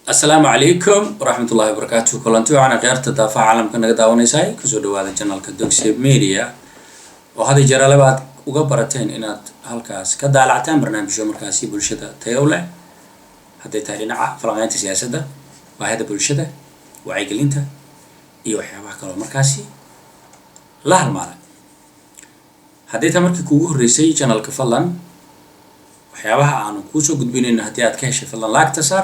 السلام عليكم ورحمة الله وبركاته. كلنتي وعنا قيارة دافع عالم كنا قداونيساي كسودو هذا channel كدوكسي ميديا وهذه جرى لبعض وقبرتين إنات هالكاس كدا على عتام برنامج جو مركزي بالشدة تيولة هذا تهرينا فلانات السياسة ده وهذا بالشدة وعيقلينته يوحي بحكي مركزي لا هالمعنى هذا تمرك كوجه الرئيسي channel كفلان وحيابها عنو كوسو قد بين إن هتيات كهش فلان لا اكتسر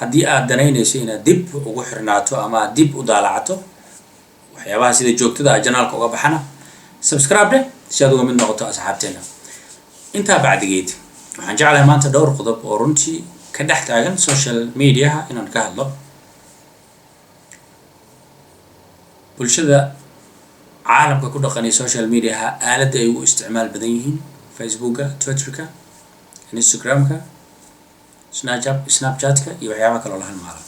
haddii aad danaynayso inaad dib ugu xirnaato ama dib u daalacato waxyaabaha sida joogtada ah janaalka uga baxana subscribe si aad uga mid noqoto asxaabteena inta bacdigeed waxaan jeclahay maanta dhowr qodob oo runtii ka dhex taagan social media inaan ka hadlo bulshada caalamka ku dhaqanay social media aalad ay u isticmaal badan yihiin facebooka twitterka instagramka snapchat iyo waxyaabo kale oo la halmaalo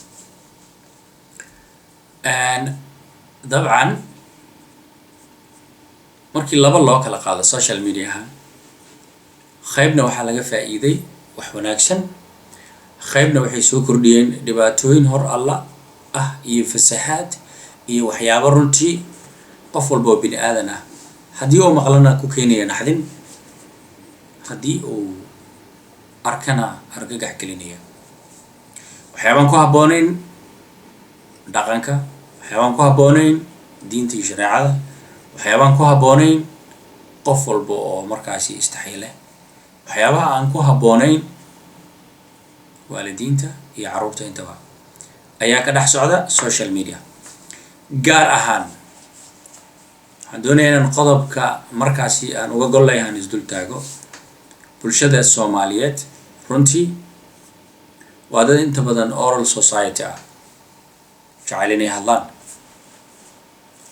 dabcan markii laba loo kala qaado social media qaybna waxaa laga faa'iiday wax wanaagsan qaybna waxay soo kordhiyeen dhibaatooyin hor alla ah iyo fasahaad iyo waxyaabo runtii qof walba oo bini aadan ah haddii uu maqlana ku keenaya naxdin haddii uu arkana argagax gelinaya waxyaabaan ku habboonayn dhaqanka waxyaabaan ku habboonayn diinta iyo shareecada waxyaabaan ku habboonayn qof walba oo markaasi istaxiile waxyaabaha aan ku habboonayn waalidiinta iyo carruurta intaba ayaa ka dhex socda social media gaar ahaan waxaan doonayaa inaan qodobka markaasi aan uga gol leeyahay isdul taago bulshada Soomaaliyeed runtii waa dad inta badan oral society ah jecel inay hadlaan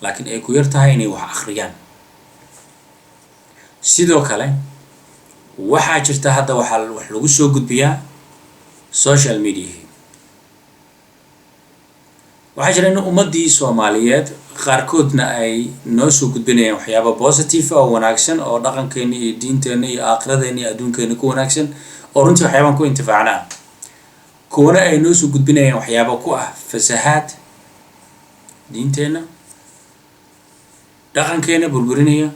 laakiin ay ku yar tahay inay wax akhriyaan sidoo kale waxaa jirta hadda wax lagu soo gudbiyaa social media waxaa jira in ummadii Soomaaliyeed qaarkoodna ay noo soo gudbinayaan waxyaabo positive oo wanaagsan oo dhaqankeena iyo diinteena iyo aakhiradeena iyo adduunkeena ku wanaagsan oo runtii waxyaabaan ku intifaacnaa kuwana ay noo soo gudbinayaan waxyaabo ku ah fasahaad diinteena dhaqankeena burburinaya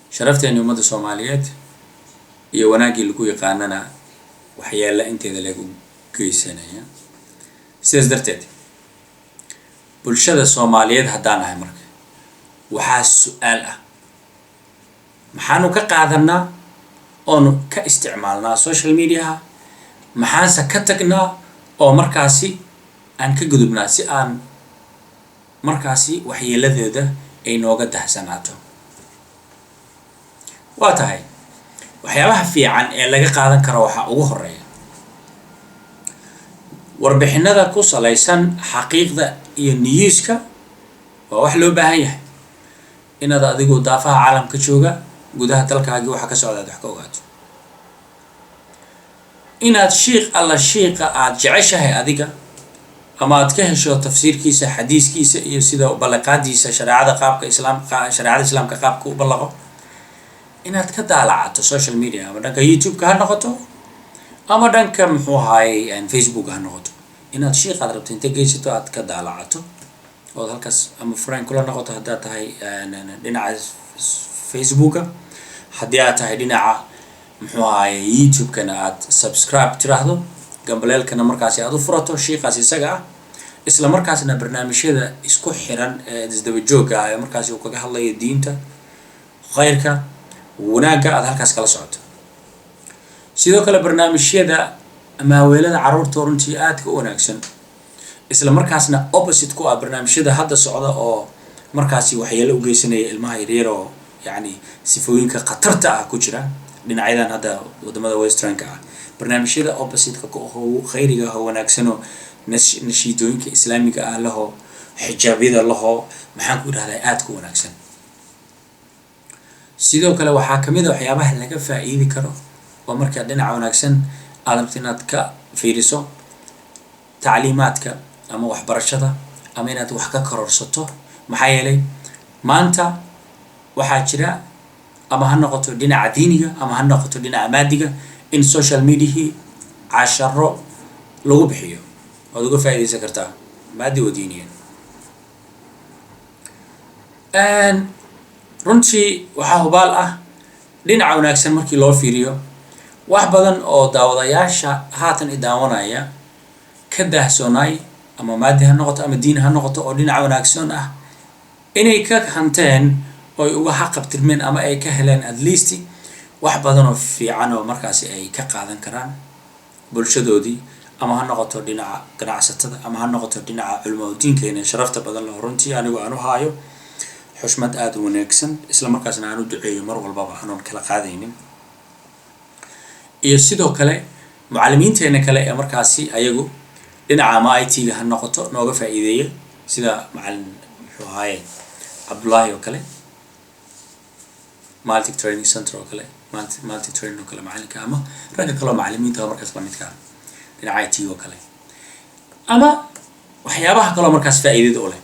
sharafteena ummadda Soomaaliyeed iyo wanaagii lagu yaqaanana waxyaala inteeda lagu geysanaya sidaas darteed bulshada Soomaaliyeed haddaan ahay marka waxaa su'aal ah maxaanu ka qaadanaa oonu ka isticmaalnaa social media maxaanse ka tagnaa oo markaasi aan ka gudubnaa si aan markaasi waxyeeladeeda ay nooga dahsanaato waa tahay waxyaabaha fiican ee laga qaadan karo waxaa ugu horeeya warbixinada ku salaysan xaqiiqda iyo niyuuska waa wax loo baahan yahay inaad adigu daafaha caalamka jooga gudaha dalkaaga waxa ka socda wax ka ogaato inaad shiiqa aad jeceshahay adiga ama aad ka hesho tafsiirkiisa xadiiskiisa iyo sida balaqaadiisa shareecada islaamka qaabka u balaqo inaad ka daalacato social media ama dhanka YouTube ka ha noqoto ama dhanka muxuu ahaayay Facebook ha noqoto inaad aad rabto inta geysato aad ka daalacato oo halkaas ama friend kula noqoto haddii tahay dhinaca Facebook haddii aad tahay dhinaca muxuu ahaayay YouTube kana aad subscribe tiraahdo gambaleelkana markaasi aad u furato shiiqaas isaga ah isla markaasna barnaamijyada isku xiran ee isdaba joogga ah markaasi uu kaga hadlayo diinta khayrka wanaagga aad halkaas kala socoto sidoo kale barnaamijyada maaweelada carruurta runtii aadka u wanaagsan isla markaasna opposite ku ah barnaamijyada hadda socda oo markaasi waxyeelo u geysanaya ilmaha yaryar oo yani sifooyinka khatarta ah ku jira dhinacyadan hadda wadamada westernka ah barnaamijyada opposite-ka oo khayriga oo wanaagsan oo nashiidooyinka islaamiga ah laho xijaabyada laho maxaan ku yiraahdaa aadka u wanaagsan sidoo kale waxaa kamid ah waxyaabaha laga faa'iidi karo waa marka dhinaca wanaagsan aad rabto inaad ka fiiriso tacliimaadka ama waxbarashada ama inaad wax ka kororsato maxaa yeelay maanta waxaa jira ama ha noqoto dhinaca diiniga ama ha noqoto dhinaca maadiga in social media casharo lagu bixiyo waad uga faa'iidaysan kartaa maadi oo diiniyan. runtii waxaa hubaal ah dhinaca wanaagsan markii loo fiiriyo wax badan oo daawadayaasha haatan i daawanaya ka daahsoonaay ama maadi ha noqoto ama diin ha noqoto oo dhinaca wanaagsan ah inay ka hanteen oo ay uga xaqabtirmeen ama ay ka heleen at least wax badan oo fiican oo markaasi ay ka qaadan karaan bulshadoodii, ama ha noqoto dhinaca ganacsatada ama ha noqoto dhinaca culimo diinkeena sharafta badan leh. runtii anigu aan u haayo xushmad aad u wanaagsan isla markaasna aan u duceeyo mar walbaba aanan kala qaadaynin. iyo sidoo kale macallimiinteena kale ee markaasi ayagu dhinaca ama IT-ga ha noqoto nooga faa'iideeya sida macallin muxuu ahaaye Cabdullaahi oo kale, Maltic Training Center oo kale, Maltic Training oo kale macallinka, ama ragga kale oo macallimiinta oo markaas la midka ah dhinaca IT oo kale, ama waxyaabaha kale oo markaas faa'iidada u leh.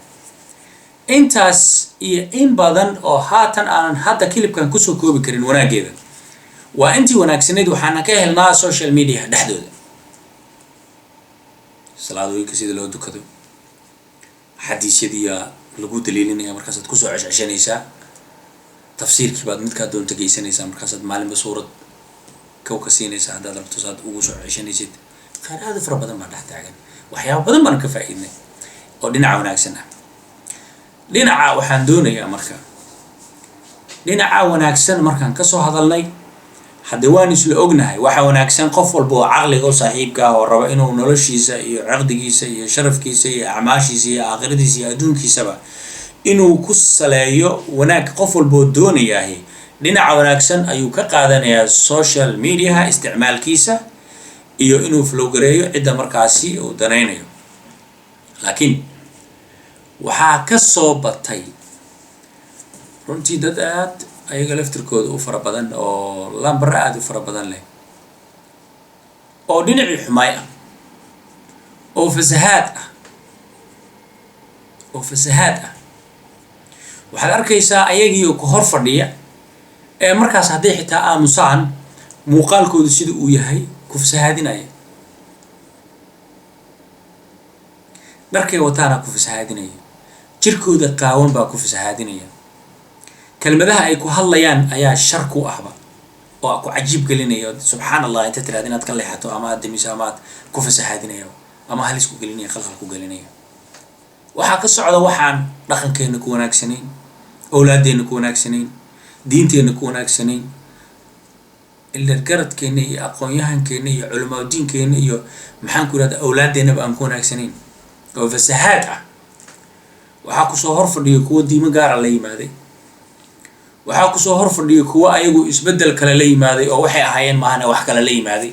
intaas iyo in badan oo haatan aanan hadda kilibkan kusoo koobi karin wanaageeda waa intii wanaagsaneyd waxaana ka helnaa social media dhexdooda. salaadooyinka sida loo dukado, xadiisyadii lagu daliilinaya markaasaad kusoo ceshceshanaysaa, tafsiirkii baad midkaa doonta geysanaysaa markaasaad maalinba suurad kow ka siinaysaa haddaad rabto saad ugu soo ceshanaysid. khayraad fara badan baa dhex taagan, waxyaabo badan baan ka faa'iidnay oo dhinaca wanaagsan ah. dhinaca waxaan doonayaa marka dhinaca wanaagsan markaan ka soo hadalnay hadda waan isla ognahay waxa wanaagsan qof walba oo caqliga u saaxiibka ah oo raba inuu noloshiisa iyo caqdigiisa iyo sharafkiisa iyo acmaashiisa iyo aakhiradiisa iyo adduunkiisaba inuu ku saleeyo wanaag qof walba oo doonayahay dhinaca wanaagsan ayuu ka qaadanayaa social mediaha isticmaalkiisa iyo inuu flowgareeyo cidda markaasi uu danaynayo. laakiin waxaa ka soo batay runtii dad aad ayaga laftirkooda u fara badan oo lambar aad u fara badan leh oo dhinacii xumaay ah oo fasahaad ah waxaad arkaysaa ayagii oo ku hor fadhiya ee markaas hadday xitaa aamusaan muuqaalkoodu sida uu yahay ku fasahaadinaya, dharkay wataana ku fasahaadinaya, jirkooda qaawan baa ku fasahaadinaya, kelmadaha ay ku hadlayaan ayaa shar ku ahba oo ku cajiib gelinaya. subxaan allah inta tiraad inaad ka leexato ama aad damiso ama aad ku fasahaadinayo ama halis ku gelinaya, khalkhal ku gelinaya. waxaa ka socda waxaan dhaqankeena ku wanaagsanayn, awlaadeena ku wanaagsanayn, diinteena ku wanaagsanayn, ilgaradkeena iyo aqoon-yahankeena iyo culimo diinkeena iyo maxaan ku yiraahdaa awlaadeenaba aan ku wanaagsanayn oo fasahaad ah. waxaa kusoo hor fadhiya kuwa diimo gaara la yimaaday, waxaa kusoo hor fadhiya kuwa ayagu isbeddel kale la yimaaday oo waxay ahaayeen maahane wax kale la yimaaday,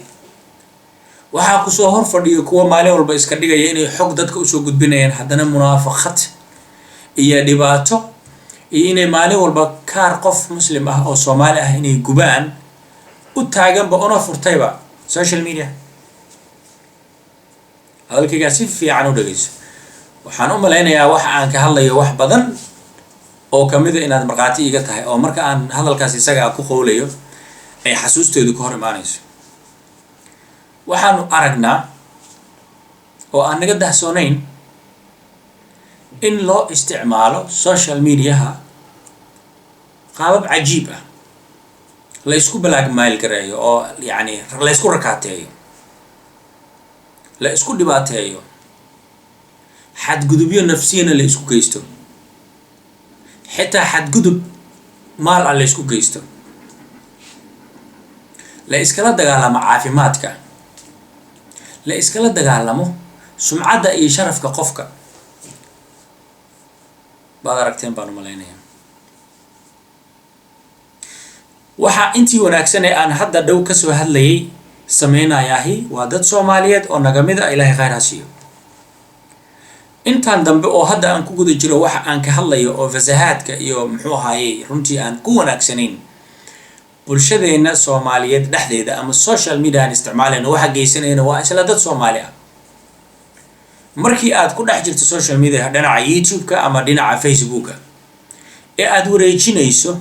waxaa kusoo hor fadhiya kuwa maalin walba iska dhigaya inay xog dadka usoo gudbinayaan haddana munaafaqad iyo dhibaato iyo inay maalin walba kaar qof muslim ah oo Soomaali ah inay gubaan u taaganba una furtayba social media. hadalkayga si fiican u dhageyso. waxaan u malaynayaa waxa aan ka hadlayo wax badan oo kamid ah inaad marqaati iga tahay oo marka aan hadalkaas isaga ku qowlayo ay xasuusteedu ku hor imaanayso. waxaanu aragnaa oo aan naga dahsoonayn in loo isticmaalo social mediaha qaabab cajiib ah, la isku balaagmaal gareeyo oo yani la isku rakaateeyo, la isku dhibaateeyo, xadgudubyo nafsiyana la isku geysto, xitaa xadgudub maal ah la isku geysto, la iskala dagaalamo caafimaadka, la iskala dagaalamo sumcadda iyo sharafka qofka. baad aragteen baan u malaynayaa. waxaa intii wanaagsan ee aan hadda dhow ka soo hadlayay sameynayaahi waa dad Soomaaliyeed oo naga mid ah, Ilaahay khayr ha siiyo. intaan dambe oo hadda aan ku guda jiro waxa aan ka hadlayo oo fasahaadka iyo muxuu ahaayay runtii aan ku wanaagsanayn bulshadeena Soomaaliyeed dhexdeeda ama social media aan isticmaalayno waxa geysanayna waa isla dad Soomaali ah. markii aad ku dhex jirto social media dhinaca YouTube-ka ama dhinaca Facebook-ka ee aad wareejinayso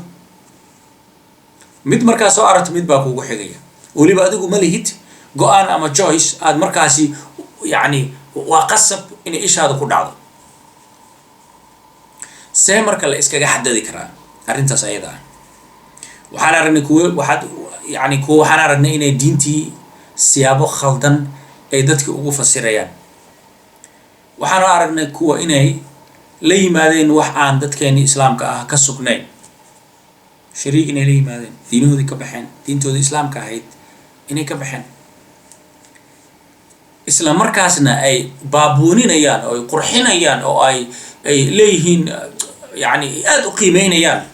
mid markaas soo aragto mid baa kugu xigaya, waliba adigu ma lihid go'aan ama choice aad markaasi يعني وقصب إن إيش هذا كل عضو سامر كلا إسكا حد ذكره أرنت سيدا وحنا رن كوي واحد يعني كو حنا رن إن دينتي سيابو خلدن أيدتك أوقف السريان وحنا رن كو إني لي مادين وح عن دتك يعني إسلام كسبنين شريك إني لي مادين دينه ذي كبحين دين تو الإسلام كهيد إني كبحين إسلام مركزنا أي بابونين أيان أو قرحين أيان أو أي ليهين يعني أدو قيمين أيان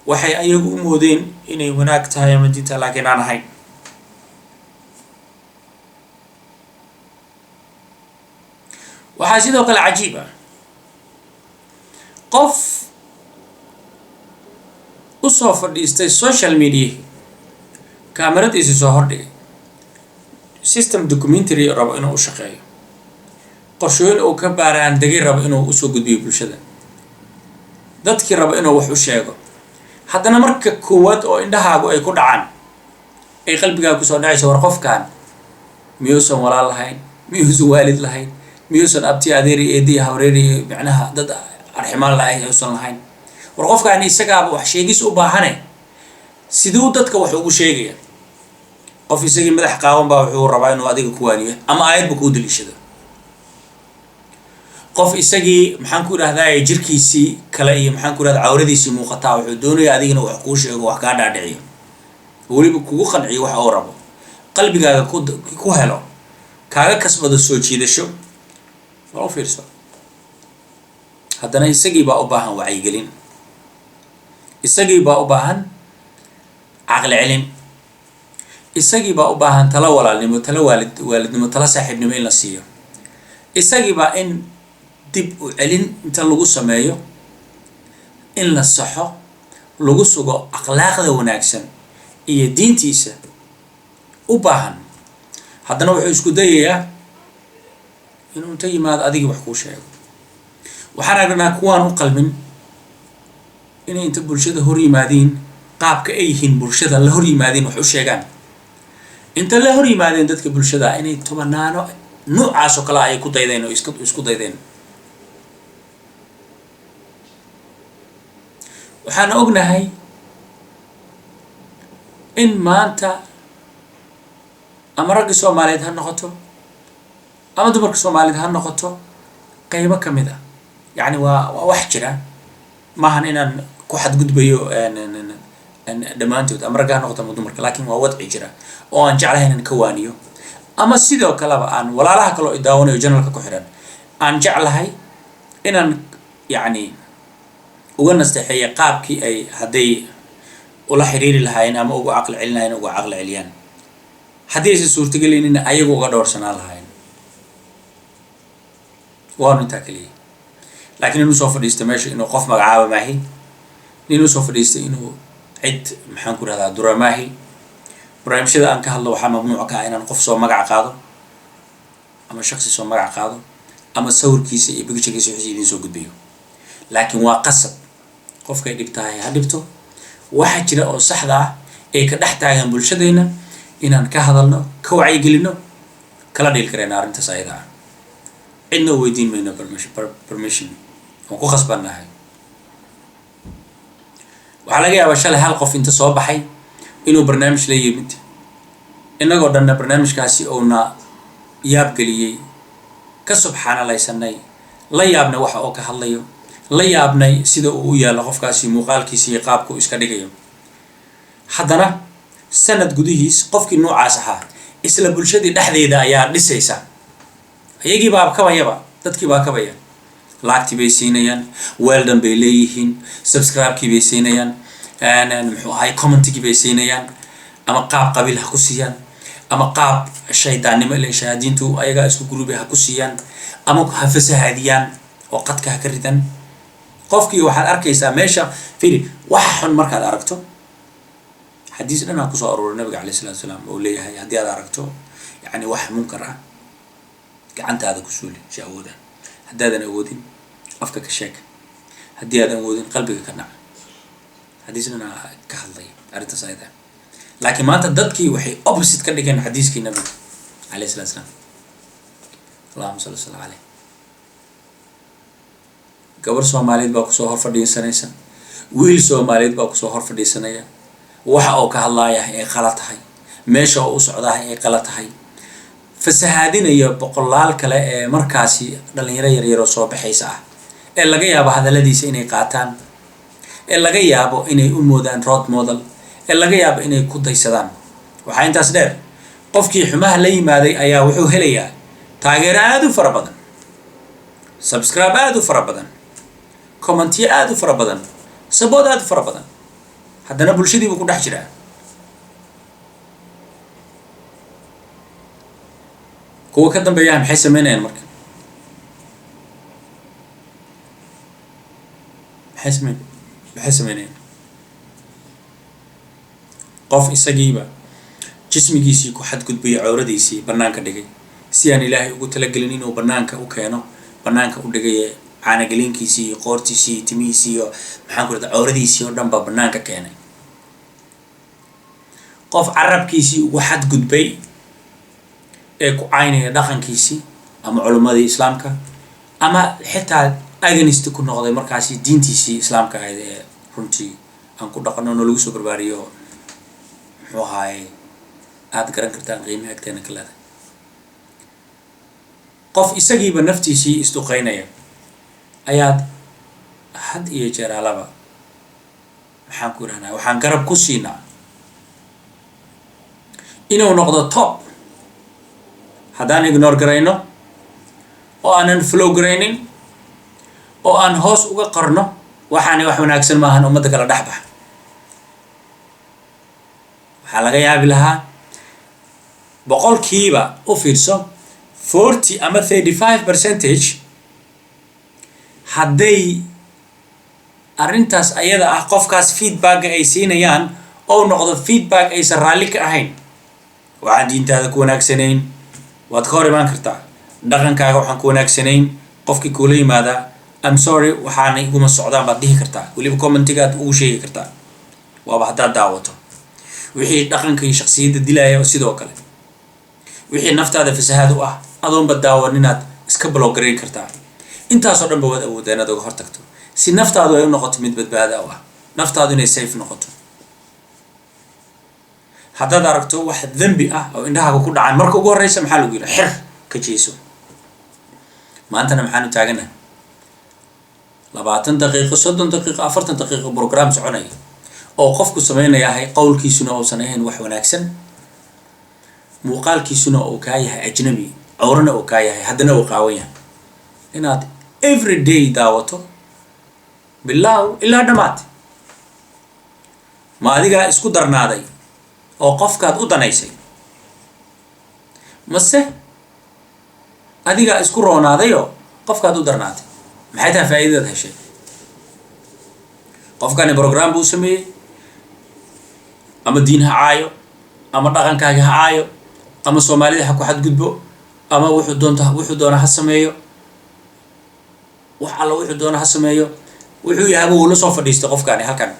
وحي أيقو مودين إني هناك تهاي مدينة لكن أنا هاي وحاسيدو كلا عجيبة قف وصوفر ديستي السوشيال ميديا كاميرا ديسي سوهر دي سيستم دوكومنتري رب إنه شقي قرشوين أو كبار عن دقيق رب إنه أسوق بيه بالشدة dadkii raba inuu wax u sheego haddana marka koowaad oo indhahaagu ay ku dhacaan ay qalbigaaga ku soo dhacayso war qofkan miyuusan walaal lahayn miyuusan waalid lahayn miyuusan abti adeeri eedii hawreeri macnaha dad arximaan lahayn ayuusan lahayn war qofkan isagaaba wax sheegis u baahane siduu dadka wax ugu sheegaya qof isagii madax qaawan baa wuxuu rabaa inuu adiga ku waaniyo ama aayadba ku daliishado qof isagii maxaan ku raahdaa jirkiisii kala iyo maxaan ku raahdaa cawradiisii muuqataa wuxuu doonayaa adigina wax kuu sheego wax ka dhaadhiciyo waliba kugu qanciyo wax oo rabo qalbigaaga ku helo kaaga kasbado soo jiidasho waa fiirso haddana isagii baa u baahan wacyigelin isagii baa u baahan aqli cilin isagii baa u baahan tala walaalnimo tala waalidnimo tala saaxiibnimo in la siiyo isagii baa in dib u celin inta lagu sameeyo in la saxo lagu sugo akhlaaqda wanaagsan iyo diintiisa u baahan haddana wuxuu isku dayayaa inuu inta yimaado adiga wax kuu sheego waxaan aragnaa kuwaan u qalmin inay inta bulshada hor yimaadiin qaabka ay yihiin bulshada la hor yimaadiin wax u sheegaan inta la hor yimaadeen dadka bulshada inay tobanaano noocaas oo kale ay ku daydeen oo isku daydeen waxaan ognahay in maanta ama ragga Soomaaliyeed ha noqoto ama dumarka Soomaaliyeed ha noqoto qaybo kamid ah yani waa wax jira maahan inaan ku xadgudbayo dhamaantood ama ragga ha noqoto ama dumarka laakiin waa wadci jira oo aan jeclahay inaan ka waaniyo ama sidoo kaleba aan walaalaha kale oo daawanayo janalka ku xiran aan jeclahay inaan yani uga nasteexay qaabkii ay haday ula xiriiri lahaayeen ama ugu aqal celinaayeen ugu aqal celiyaan hadii ay suurtagelin in ayagu uga doorsanaan lahaayeen waa inta kaliya laakiin inuu soo fadhiisto meesha inuu qof magacaabo maahi inuu soo fadhiisto inuu cid maxaan ku radaa dura maahi barnaamijyada aan ka hadlo waxa mamnuuc ka ah inaan qof soo magac qaado ama shakhsi soo magac qaado ama sawirkiisa iyo picture-kiisa wixii idin soo gudbiyo laakiin waa qasab qofka ay dhibtahay ha dhibto waxa jira oo saxda ah ee ka dhex taagan bulshadeena inaan ka hadalno ka wacyigelino kala dhil kareyna arrintaas ayada ah cidna weydiin mayno permission oo ku khasbanahay waxa laga yaabaa shalay hal qof inta soo baxay inuu barnaamij la yimid inagoo dhanna barnaamijkaasi oona yaab geliyey ka subxaanalaysanay la yaabna waxa oo ka hadlayo la yaabnay sida uu u yaalo qofkaasi muuqaalkiisa iyo qaabku iska dhigayo haddana sanad gudihiis qofkii noocaas ahaa isla bulshadii dhexdeeda ayaa dhisaysa ayagii baa kabayaba dadkii baa kabaya laagtii bay siinayaan weldon bay leeyihiin subscribe-kii bay siinayaan muxuu ahay comment-kii bay siinayaan ama qaab qabiil ha ku siiyaan ama qaab shaydaannimo ilaa shayaadiintu ayagaa isku guruubay ha ku siiyaan ama ha fasahaadiyaan oo qadka ha ka ridan qofkii waxaad arkaysaa meesha fiiri waxa xun markaad aragto xadiis dhan aan kusoo aruuray nabiga calayhi salaatu wasalaam oo leeyahay haddii aad aragto yani wax munkar ah gacantaada ku suuli si awooda haddaadan awoodin afka ka sheeg haddii aadan awoodin qalbiga ka nac xadiis dhan ka hadlay arrintaas ayada laakiin maanta dadkii waxay opposite ka dhigeen xadiiskii nabiga calayhi salaatu wasalaam allahuma salli sala caleyh. gabar soomaaliyeed baa kusoo hor fadhiisanaysa, wiil soomaaliyeed baa kusoo hor fadhiisanaya, waxa uu ka hadlaaya ay qalad tahay, meesha uu u socdaa ay qalad tahay, fasahaadinaya boqolaal kale ee markaasi dhalinyaro yaryaroo soo baxaysa ah ee laga yaabo hadalladiisa inay qaataan, ee laga yaabo inay u moodaan road model, ee laga yaabo inay ku daysadaan. waxaa intaas dheer, qofkii xumaha la yimaaday ayaa wuxuu helayaa taageero aad u fara badan, subscribe aad u fara badan, commentiyo aad u fara badan, sabood aad u fara badan, haddana bulshadiibuu ku dhex jiraa. kuwa ka dambeeyaha maxay sameynayaan marka? maxay sameynayaan? qof isagiiba jismigiisii ku xadgudbaya cawradiisii bannaanka dhigay, si aan ilaahay ugu talagelin inuu bannaanka u keeno, bannaanka u dhigay caanageliinkiisii iyo qoortiisii iyo timihiisii iyo maxaan ku rahda cawradiisii oo dhan baa bannaanka keenay. qof carabkiisii ugu xadgudbay ee ku caynaya dhaqankiisii ama culimmadii islaamka, ama xitaa aganist ku noqday markaasi diintiisii islaamka ahayd ee runtii aan ku dhaqano no lagu soo barbaariyo, muxuu ahaaye aad garan kartaan qiimaha agteena ka leedahay. qof isagiiba naftiisii isduqaynaya ayaad had iyo jeer alaba maxaan ku idhahnaa waxaan garab ku siinaa inuu noqdo top. haddaan ignore garayno oo aanan flow garaynin oo aan hoos uga qarno, waxaani wax wanaagsan maahan ummadda kala dhex baxa. waxaa laga yaabi lahaa boqolkiiba u fiirso 40 ama 35% hadday arrintaas ayada ah qofkaas feedback ay siinayaan oo noqdo feedback aysan raalli ka ahayn, waxaan diintaada ku wanaagsanayn, waad ka hor imaan kartaa, dhaqankaaga waxaan ku wanaagsanayn, qofkii kuula yimaadaa I'm sorry waxaana iguma socdaan baad dhihi kartaa, weliba commentigaad ugu sheegi kartaa. waaba haddaad daawato wixii dhaqanka iyo shaksiyadda dilaya sidoo kale, wixii naftaada fasahaad u ah adoonba daawan inaad iska bloggarayn kartaa. intaasoo dhan ba waad awooddaa inaad uga hortagto, si naftaadu ay u noqoto mid badbaada u ah, naftaadu inay safe noqoto. haddaad aragto wax dembi ah oo indhahaaga ku dhacay, marka ugu horreysa maxaa lagu yidhi? xir ka jeeso. maantana maxaanu taaganahay 20 daqiiqo 30 daqiiqo 40 daqiiqo program soconaya oo qofku samaynayahay qowlkiisuna uusan ahayn wax wanaagsan, muuqaalkiisuna uu kaa yahay ajnabi, cawrana uu kaa yahay, haddana uu qaawan yahay. inaad every day daawato bilaaw ilaa dhammaad, ma adigaa isku darnaaday oo qofkaad u danaysay, mase adigaa isku roonaaday oo qofkaad u darnaatay? maxay tahay faa'iidadaad heshay? qofkani program buu sameeyey, ama diin ha caayo, ama dhaqankaaga ha caayo, ama soomaalida ha ku xadgudbo, ama wuxuu doona ha sameeyo, wax alla wuxuu doona ha sameeyo, wuxuu yahaaba wuu la soo fadhiistay qofkani halkan.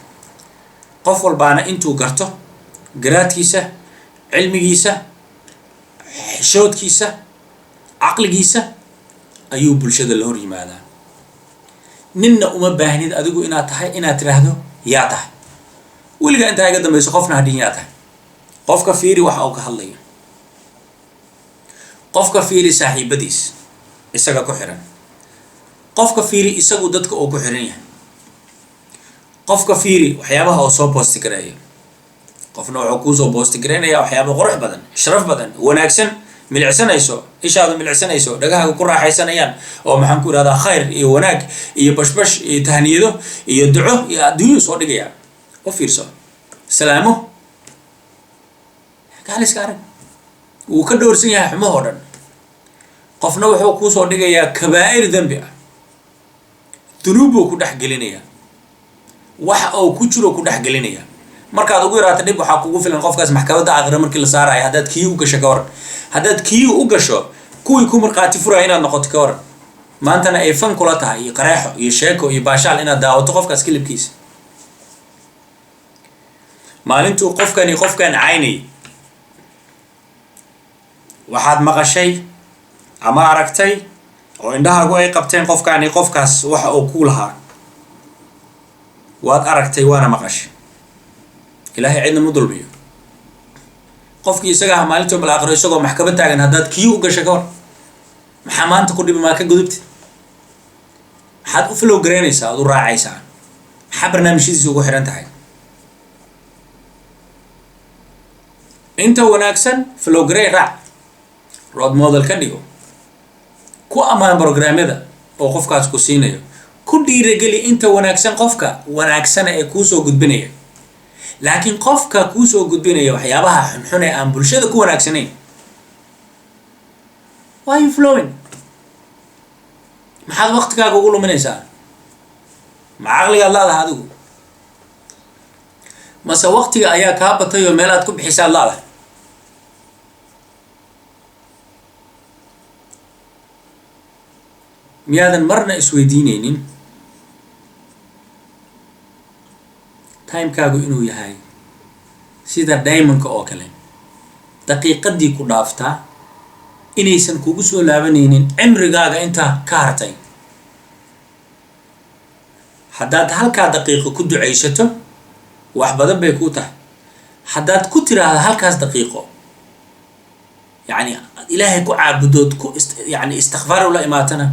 qof walbaana intuu garto garaadkiisa, cilmigiisa, xishoodkiisa, caqligiisa ayuu bulshada la hor yimaadaa. ninna uma baahnid adigu inaad tahay inaad tiraahdo yaa tahay, weligaa intaa iga dambayso qofna hadhin yaa tahay. qofka fiiri waxa uu ka hadlayo, qofka fiiri saaxiibadiis isaga ku xiran, qofka fiiri isagu dadka uu ku xiran yahay, qofka fiiri waxyaabaha uu soo boosti gareeyo. qofna wuxuu kuu soo boosti gareynayaa waxyaaba qurux badan, sharaf badan, wanaagsan, milicsanayso, ishaadu milicsanayso, dhagahaaga ku raaxaysanayaan, oo maxaan ku idhahdaa khayr iyo wanaag iyo bashbash iyo tahniyado iyo duco iyo adduunyu soo dhigaya. u fiirso, salaamo, gaaliska arag, wuu ka dhowrsan yahay xumahoo dhan. qofna wuxuu kuu soo dhigayaa kabaa'ir dembi ah, dunuub buu ku dhex gelinayaa, waxa uu ku jiro ku dhex gelinayaa. markaad ugu yaraato dhib waxaa kugu filan qofkaas maxkamadda aakhira markii la saarayo, haddaad kii u gasho ka waran. haddaad kii u gasho kuwii ku markhaati furaya inaad noqoto ka waran. maantana ay fan kula tahay iyo qareexo iyo sheeko iyo baashaal inaad daawato qofkaas kilibkiisa. maalintuu qofkan caynay waxaad maqashay ama aragtay oo indhahaagu ay qabteen qofkaani qofkaas waxa uu ku lahaa waad aragtay waana maqashay ilaahay cidna ma dulmiyo qofkii isaga ah maalintii bal aakhiro isagoo maxkamad taagan haddaad kii u gashay ka hor maxaa maanta ku dhibi maa ka gudubtid maxaad u flow garaynaysaa ood u raacaysaa maxaa barnaamijyadiisa ugu xihan tahay inta wanaagsan flow garay raac road model ka dhigo ku ammaan programmada oo qofkaas ku siinayo ku dhiirageli inta wanaagsan qofka wanaagsan ee kuu soo gudbinaya laakiin qofka kuu soo gudbinaya waxyaabaha xunxun ee aan bulshada ku wanaagsanayn why you flowing maxaad waqtigaaga ugu luminaysaa ma caqligaad laadaha adigu mase waqtiga ayaa kaa batay oo meel aad ku bixisaad laadaha miyaadan marna isweydiinaynin timekaagu inuu yahay sida diamondka oo kale daqiiqadii ku dhaaftaa inaysan kugu soo laabanaynin cimrigaaga intaa ka hartay haddaad halkaa daqiiqo ku ducaysato wax badan bay kuu tahay haddaad ku tiraahdo halkaas daqiiqo yacni ilaahay ku caabudood ku yacni istikfaar ula imaatana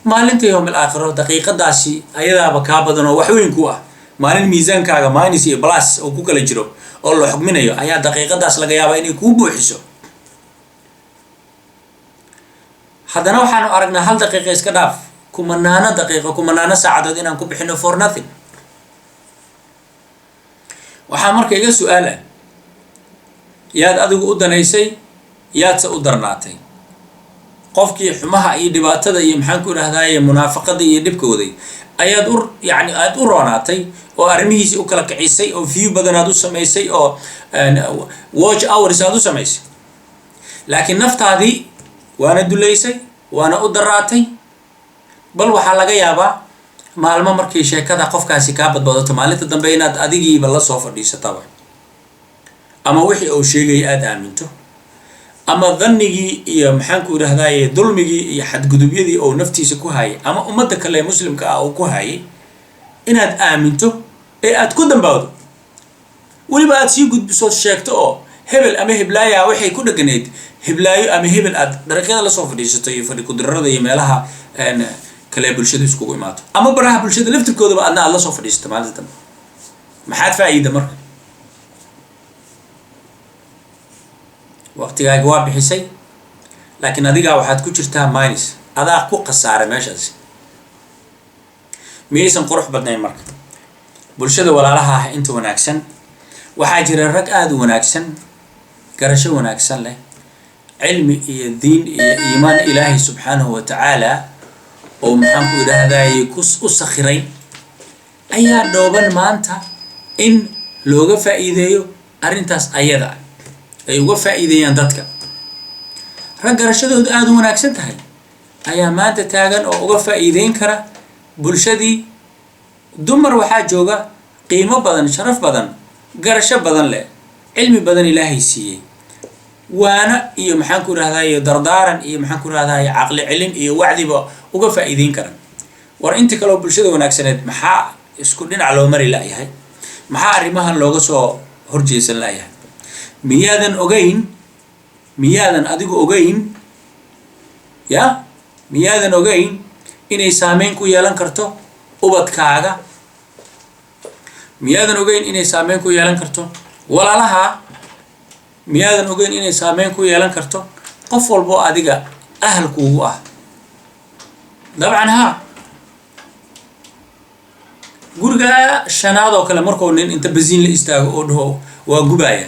maalinta yawm al-aakhiro daqiiqadaasi ayadaaba kaa badan oo wax weyn ku ah maalin miisaankaaga minus iyo plus oo ku kala jiro oo la xukminayo ayaa daqiiqadaas laga yaabaa inay kuu buuxiso haddana waxaanu aragnaa hal daqiiqo iska dhaaf kumanaano daqiiqo kumanaano saacadood inaan ku bixino for nothing waxaa marka iga su-aala yaad adigu u danaysay yaadse u darnaatay qofkii xumaha iyo dhibaatada iyo maxaan ku idhahdaye munaafaqada iyo dhibka waday ayaad yani aad u roonaatay oo arrimihiisii u kala kicisay oo view badan aad u samaysay oo watch hours aad u samaysay laakiin naftaadii waana dulaysay waana u daraatay bal waxaa laga yaabaa maalmo markii sheekada qofkaasi kaa badbadato maalinta dambe inaad adigiiba la soo fadhiisataba ama wixii uu sheegay aad aaminto ama dhanigii iyo maxaan ku idhahdaye dulmigii iyo xadgudubyadii oo naftiisa ku hayay ama ummadda kale ee muslimka ah oo ku hayay inaad aaminto ee aad ku dambaawdo weliba aad sii gudbiso sheegto oo hebel ama heblaaya waxay ku dheganayd heblaayo ama hebel aad dariiqyada lasoo fadhiisato iyo fadhi kudirarada iyo meelaha kale bulshada iskugu imaato ama baraha bulshada laftirkoodaba adna aad lasoo fadhiisato maalinta dambe maxaad faa'iida marka waqtigaaga waa bixisay laakiin adigaa waxaad ku jirtaa minus adaa ku khasaaray meeshaasi miyaysan qurux badnayn marka bulshada walaalaha ah inta wanaagsan waxaa jira rag aada u wanaagsan garasho wanaagsan leh cilmi iyo diin iyo iimaan ilaahay subxaanahu wa tacaala oo maxaan ku idhaahdaye u sakhiray ayaa dhooban maanta in looga faa'iideeyo arrintaas ayada ay uga faa'iideeyaan dadka rag garashadoodu aada u wanaagsan tahay ayaa maanta taagan oo uga faa'iideyn kara bulshadii dumar waxaa jooga qiimo badan sharaf badan garasho badan leh cilmi badan ilaahay siiyey waana iyo maxaan ku idhahdaye dardaaran iyo maxaan ku idhahdaye caqli cilm iyo wacdiba uga faa'iideyn karan war inta kaleo bulshada wanaagsaneed maxaa isku dhinac loo mari la'yahay maxaa arrimahan looga soo horjeesan la'yahay miyaadan adigu ogeyn ya miyaadan ogeyn inay saameyn ku yeelan karto ubadkaaga miyaadan ogeyn inay saameyn ku yeelan karto walaalaha miyaadan ogeyn inay saameyn ku yeelan karto qof walbo adiga ahalkuugu ah dabcan haa guriga shanaad oo kale markuu nin inta basiin la istaago oo dhaho waa gubaaya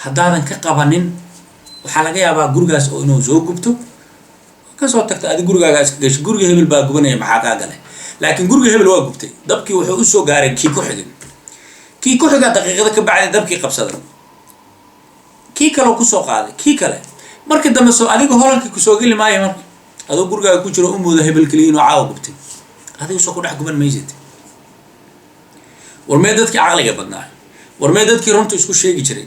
haddaadan ka qabanin waxaa laga yaabaa gurigaas oo inuu soo gubto kasoo tagta adi gurigaaga iska gasho guriga hebel baa gubanaya maxaa kaa galay laakiin guriga hebel waa gubtay dabkii wuxuu usoo gaaray kii ku xiga daqiiqada ka bacday dabkii qabsaday kii kaleo kusoo qaaday kii kale markii dambe soo adiga holanka kusoo geli maayo marka adoo gurigaaga ku jiro u mooda hebel keliya inuu caawa gubtay adiga soo ku dhex guban maysid warmee dadkii caqliga badnaa warmee dadkii runta isku sheegi jiray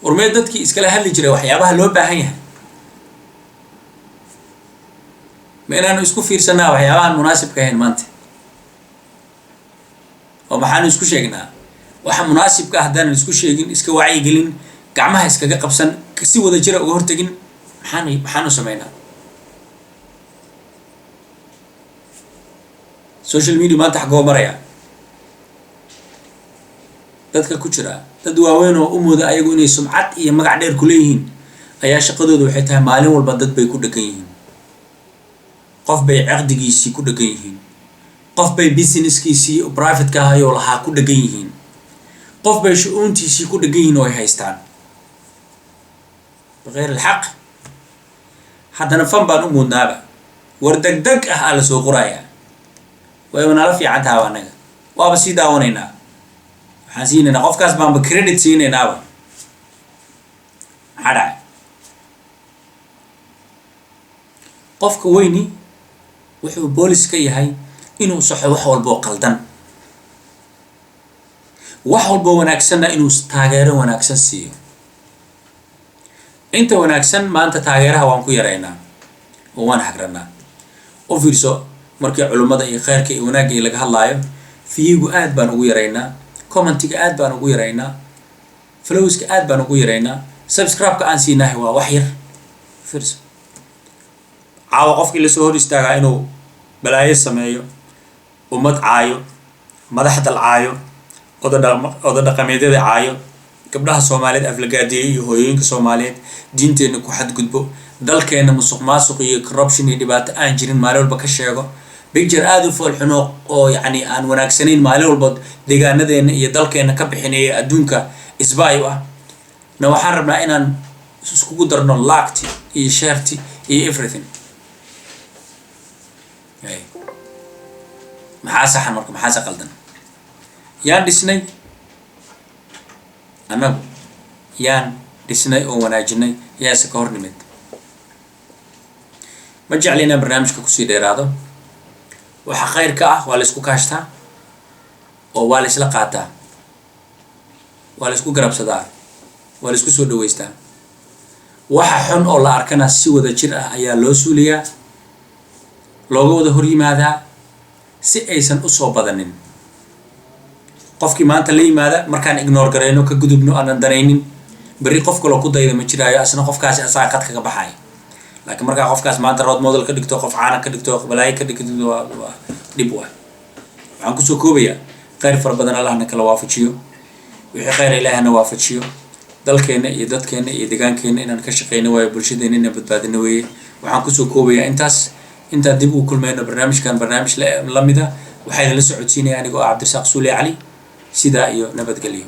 warmee dadkii iskala hadli jiray waxyaabaha loo baahan yahay ma inaanu isku fiirsanaa waxyaabahan munaasibka ahayn maanta oo maxaanu isku sheegnaa waxa munaasibka ah haddaanan isku sheegin iska wacyigelin gacmaha iskaga qabsan si wada jira uga hortagin maxaanu sameynaa social media maanta xagoo maraya dadka ku jira dad waaweyn oo u mooda ayagu inay sumcad iyo magac dheer ku leeyihiin ayaa shaqadooda waxay tahay maalin walba dad bay ku dhagan yihiin qof bay caqdigiisii ku dhagan yihiin qof bay businesskiisii private ka ahayoo lahaa ku dhagan yihiin qof bay shu-uuntiisii ku dhagan yihiin oo ay haystaan bikayr alxaq haddana fan baan u muudnaaba war degdeg ah aa la soo qorayaa wayba nala fiican taha anaga waaba sii daawanaynaa waxaan siinaynaa qofkaas baanba credit siinaynaaba maxaa dhacay qofka weyni wuxuu boolis ka yahay inuu saxo wax walboo qaldan wax walboo wanaagsanna inuu taageero wanaagsan siiyo inta wanaagsan maanta taageeraha waan ku yaraynaa oo waan xagranaa u fiirso markii culummada iyo khayrka iyo wanaagga iyo laga hadlaayo fiyigu aad baan ugu yaraynaa commentiga aad baan ugu yaraynaa flowska aad baan ugu yaraynaa subscribe-ka aan siinahay waa wax yar fiirso caawa qofkii lasoo hor istaagaa inuu balaayo sameeyo ummad caayo madaxdal caayo oda dhaqameedyada caayo gabdhaha soomaaliyeed aflagaadeeye iyo hooyooyinka soomaaliyeed diinteenna ku xadgudbo dalkeenna musuq maasuq iyo corruption iyo dhibaato aan jirin maalin walba ka sheego bicture aada u foolxuno oo yacni aan wanaagsanayn maalin walba deegaanadeenna iyo dalkeenna ka bixinaya adduunka isbaayo ah na waxaan rabnaa inaan iskugu darno laagti iyo sheerti iyo everything maxaa saxan marka maxaase qaldan yaan dhisnay annagu yaan dhisnay oo wanaajinay yaase ka hor nimid ma jecli inaan barnaamijka kusii dheeraado waxa khayrka ah waa la isku kaashtaa oo waa la isla qaataa waa la isku garabsadaa waa la isku soo dhaweystaa waxa xun oo la arkana si wada jir ah ayaa loo suuliyaa looga wada hor yimaadaa si aysan usoo badanin qofkii maanta la yimaada markaan ignore garayno ka gudubno aanan danaynin berri qof kaloo ku dayda ma jiraayo asna qofkaasi asaga qad kaga baxay laakiin markaa qofkaas maanta road model ka dhigto qof caana ka dhigto balaayo ka dhigto waa dhib waay waxaan kusoo koobayaa khayr fara badan allahna kala waafajiyo wixii khayr ilaahna waafajiyo dalkeenna iyo dadkeenna iyo deegaankeenna inaan ka shaqeyno waayo bulshadeenna inaan badbaadino weeye waxaan kusoo koobayaa intaan dib ugu kulmayno barnaamijkan barnaamij la mida waxaa idinla socodsiinaya anigoo ah cabdirasaaq suule cali sidaa iyo nabadgelyo